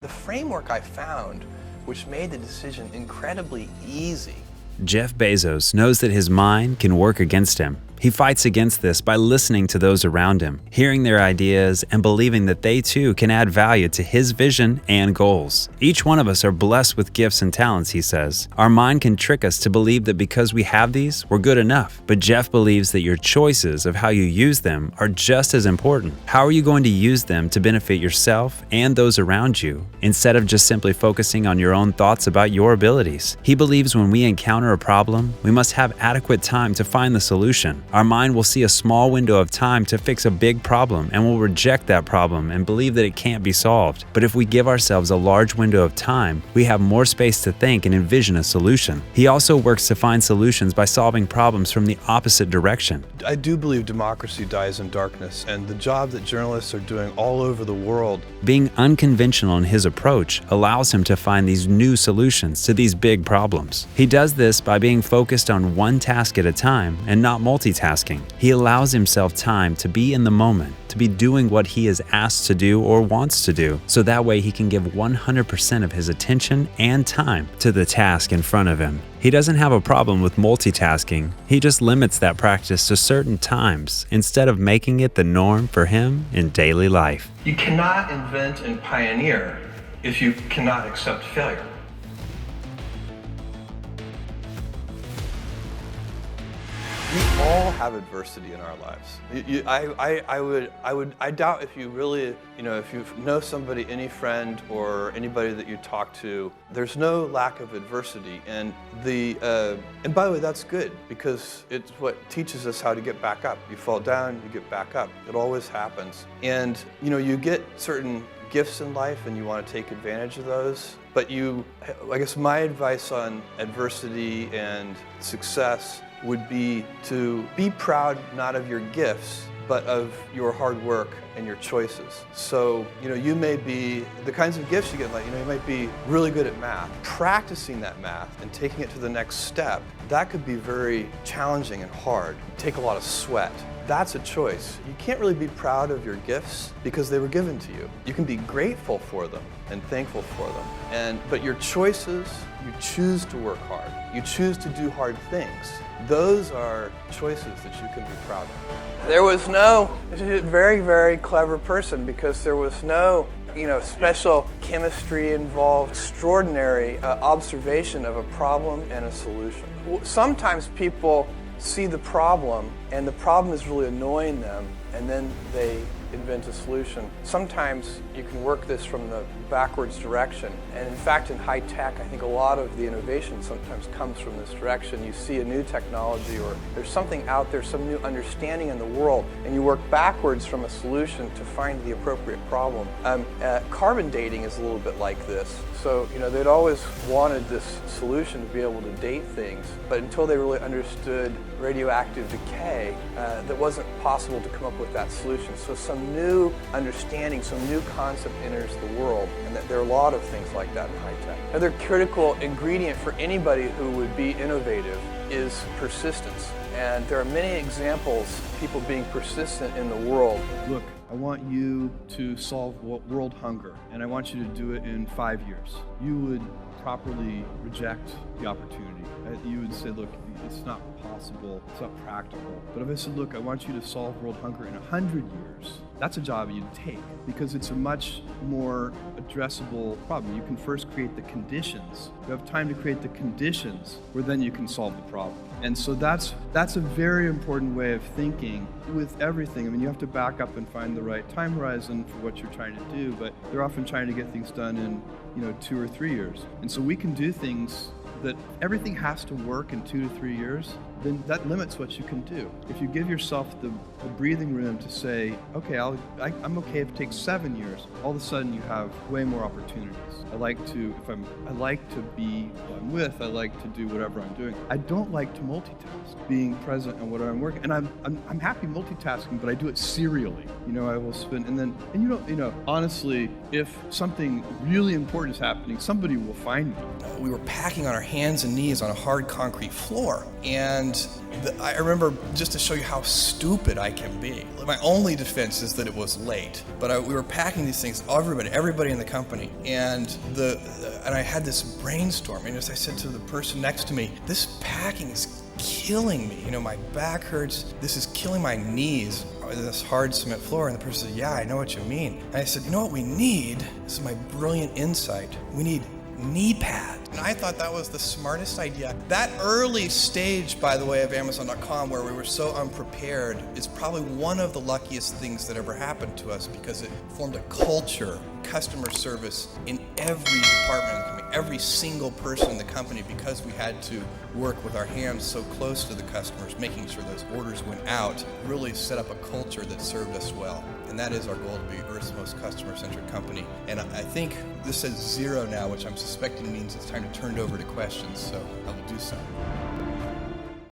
framework I found, which made the decision incredibly easy. Jeff Bezos knows that his mind can work against him. He fights against this by listening to those around him, hearing their ideas, and believing that they too can add value to his vision and goals. Each one of us are blessed with gifts and talents, he says. Our mind can trick us to believe that because we have these, we're good enough. But Jeff believes that your choices of how you use them are just as important. How are you going to use them to benefit yourself and those around you, instead of just simply focusing on your own thoughts about your abilities? He believes when we encounter a problem, we must have adequate time to find the solution. Our mind will see a small window of time to fix a big problem and will reject that problem and believe that it can't be solved. But if we give ourselves a large window of time, we have more space to think and envision a solution. He also works to find solutions by solving problems from the opposite direction. I do believe democracy dies in darkness, and the job that journalists are doing all over the world. Being unconventional in his approach allows him to find these new solutions to these big problems. He does this by being focused on one task at a time and not multitasking. He allows himself time to be in the moment, to be doing what he is asked to do or wants to do, so that way he can give 100% of his attention and time to the task in front of him. He doesn't have a problem with multitasking. He just limits that practice to certain times instead of making it the norm for him in daily life. You cannot invent and pioneer if you cannot accept failure. We all have adversity in our lives. I doubt if you really, if you know somebody, any friend or anybody that you talk to, there's no lack of adversity. And by the way, that's good, because it's what teaches us how to get back up. You fall down, you get back up. It always happens. And you get certain gifts in life and you want to take advantage of those. But I guess my advice on adversity and success would be to be proud not of your gifts, but of your hard work and your choices. So, you may be, the kinds of gifts you get, like, you might be really good at math. Practicing that math and taking it to the next step, that could be very challenging and hard. Take a lot of sweat. That's a choice. You can't really be proud of your gifts because they were given to you. You can be grateful for them and thankful for them. But your choices, you choose to work hard. You choose to do hard things. Those are choices that you can be proud of. There was no very, very clever person, because there was no special chemistry involved, extraordinary observation of a problem and a solution. Sometimes people see the problem and the problem is really annoying them, and then they invent a solution. Sometimes you can work this from the backwards direction, and in fact in high tech I think a lot of the innovation sometimes comes from this direction. You see a new technology or there's something out there, some new understanding in the world, and you work backwards from a solution to find the appropriate problem. Carbon dating is a little bit like this. So they'd always wanted this solution to be able to date things, but until they really understood radioactive decay, that wasn't possible to come up with that solution. So some new understanding, some new concept enters the world, and that there are a lot of things like that in high tech. Another critical ingredient for anybody who would be innovative is persistence. And there are many examples of people being persistent in the world. Look, I want you to solve world hunger, and I want you to do it in 5 years. You would properly reject the opportunity. You would say, look, it's not possible, it's not practical. But if I said, look, I want you to solve world hunger in 100 years, that's a job you'd take, because it's a much more addressable problem. You can first create the conditions. You have time to create the conditions where then you can solve the problem. And so that's a very important way of thinking with everything. I mean, you have to back up and find the right time horizon for what you're trying to do, but they're often trying to get things done in 2 or 3 years. And so we can do things that everything has to work in 2 to 3 years, then that limits what you can do. If you give yourself the breathing room to say, okay, I'm okay if it takes 7 years, all of a sudden you have way more opportunities. I like to be who I'm with, I like to do whatever I'm doing. I don't like to multitask, being present in what I'm working. And I'm happy multitasking, but I do it serially. I will spend, honestly, if something really important is happening, somebody will find me. We were packing on our hands and knees on a hard concrete floor, and And I remember, just to show you how stupid I can be, my only defense is that it was late. But we were packing these things, everybody in the company, and I had this brainstorm. And as I said to the person next to me, this packing is killing me. My back hurts. This is killing my knees, this hard cement floor. And the person said, yeah, I know what you mean. And I said, you know what we need? This is my brilliant insight. We need knee pads. And I thought that was the smartest idea. That early stage, by the way, of Amazon.com, where we were so unprepared, is probably one of the luckiest things that ever happened to us, because it formed a culture, customer service in every department of the company, every single person in the company, because we had to work with our hands so close to the customers, making sure those orders went out, really set up a culture that served us well. And that is our goal, to be Earth's most customer-centric company. And I think this says 0 now, which I'm suspecting means it's time to turn it over to questions, so I will do so.